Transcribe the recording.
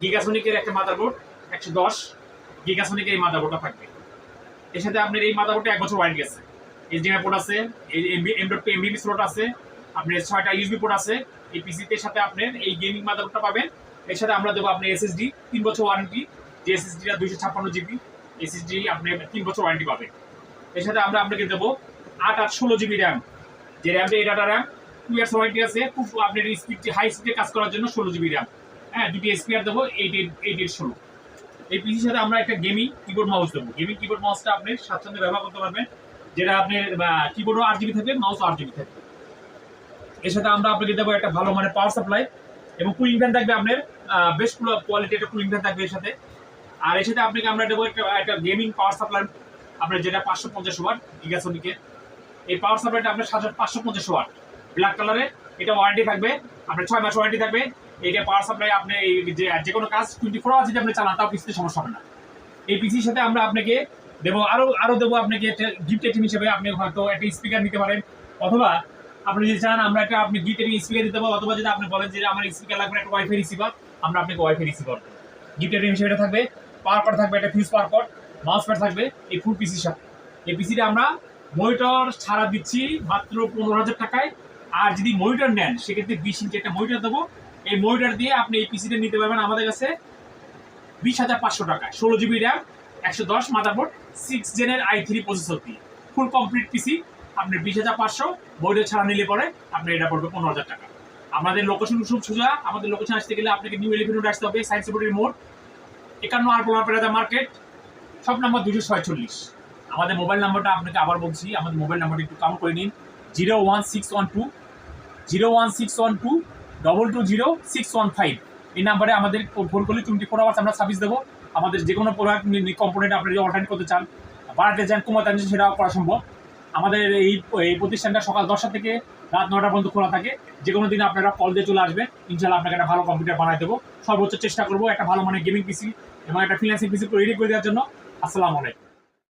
গিগাসনিকের একটা মাদারবোর্ড 110 গিগাসনিকের এই মাদারবোর্ডটা থাকবে। এর সাথে আপনার এই মাদারবোর্ডে 1 বছর ওয়ারেন্টি আছে। এইচডিএমআই পোর্ট আছে, এই M.2 এমবিবি স্লট আছে, আপনার 6টা ইউএসবি পোর্ট আছে। এই পিসিতে সাথে আপনার এই গেমিং মাদারবোর্ডটা পাবেন। এর সাথে আমরা দেবো আপনার এসএসডি 3 বছর ওয়ারেন্টি, যে এসএসডিটা 256 জিবি এসএসডি আপনি 3 বছর ওয়ারেন্টি পাবেন। এর সাথে আমরা আপনাকে দেবো 8/16 জিবি র্যাম, যে র্যামটা এই ডাটা র্যাম 2 ইয়ার্স ওয়ারেন্টি আছে। খুব আপনার স্পিড হাই স্পিডে কাজ করার জন্য 16 জিবি র্যাম। হ্যাঁ, দুটি এসপিআর দেবো 8/16। এই পিসির সাথে আমরা একটা গেমিং কিবোর্ড মাউস দেবো। গেমিং কিবোর্ড মাউসটা আপনি স্বাচ্ছন্দ্যে ব্যবহার করতে পারবেন, যেটা আপনার কিবোর্ডও 8 জিবি থাকবে, মাউসও 8 জিবি থাকবে। এর সাথে আমরা আপনাকে দেবো একটা ভালো মানে পাওয়ার সাপ্লাই এবং কুলিং ফ্যান থাকবে আপনার, বেস্ট কোয়ালিটি একটা কুলিং ফ্যান থাকবে এর সাথে। আর এর সাথে আপনাকে আমরা দেবো একটা গেমিং পাওয়ার সাপ্লাই আপনার, যেটা 550 ওয়াট গিগাসনিকের। এই পাওয়ার সাপ্লাইটা আপনার 550 ওয়াট ব্ল্যাক কালারে। এটা ওয়ারেন্টি থাকবে আপনার 6 মাস ওয়ারেন্টি থাকবে। এইটা পাওয়ার সাপ্লাই আপনি এই যে কোনো কাজ 24 আওয়ার যদি আপনি চালান তাও পিসিতে সমস্যা হবে না। এই পিসির সাথে আমরা আপনাকে দেবো আরো দেবো আপনাকে একটা গিফট আইটেম হিসেবে। আপনি হয়তো একটা স্পিকার নিতে পারেন, অথবা আপনি যদি চান আমরা একটা আপনি গিফট আইটেম স্পিকার দিতে পারবো, অথবা যদি আপনি বলেন যে আমার স্পিকার লাগবে একটা ওয়াইফাই রিসিভার, আমরা আপনাকে ওয়াইফাই রিসিভার দেবো। গিফট আইটেম হিসেবে এটা থাকবে। পাওয়ার কর্ড থাকবে, একটা fuse power cord, mouse pad থাকবে এই ফুল পিসির সাথে। এই পিসিটা আমরা মনিটর ছাড়া দিচ্ছি মাত্র 15,000 টাকায়। আর যদি মনিটর নেন সেক্ষেত্রে 20 ইঞ্চি একটা মনিটর দেবো। এই মনিটর দিয়ে আপনি এই পিসিটা নিতে পারবেন আমাদের কাছে 20,500 টাকায়। 16 GB RAM, 110 motherboard, 6 জেনের i3 processor দিয়ে ফুল কমপ্লিট পিসি আপনি 20,500। মনিটর ছাড়া নিলে পরে আপনি এটা পড়বে 15,000 টাকা। আমাদের লোকেশন খুব সোজা। আমাদের লোকেশন আসতে গেলে আপনাকে নিউ এলিফ্যান্ট রোড আসতে হবে, সায়েন্স সিটির মোড়, 51 আর প্লাজা মার্কেট, সব নাম্বার 246। আমাদের মোবাইল নাম্বারটা আপনাকে আবার বলছি, আমাদের মোবাইল নাম্বারটা একটু কাউন্ট করে নিন, 01612 220 615। এই নাম্বারে আমাদের ফোন করলে 24 আওয়ার্স আমরা সার্ভিস দেবো। আমাদের যে কোনো প্রোডাক্ট কম্পোনেন্ট আপনি যদি অল্টারনেট করতে চান, বাড়াতে চান, কমাতে চান, সেটাও করা সম্ভব। আমাদের এই প্রতিষ্ঠানটা সকাল 10টা থেকে রাত 9টা পর্যন্ত খোলা থাকে। যে কোনো দিন আপনারা কল দিয়ে চলে আসবেন, ইনশাল্লাহ আপনাকে একটা ভালো কম্পিউটার বানাই দেবো। সর্বোচ্চ চেষ্টা করবো একটা ভালো মানে গেমিং পিসি এবং একটা ফ্রিল্যান্সিং পিসি রেডি করে দেওয়ার জন্য। আসসালামু আলাইকুম।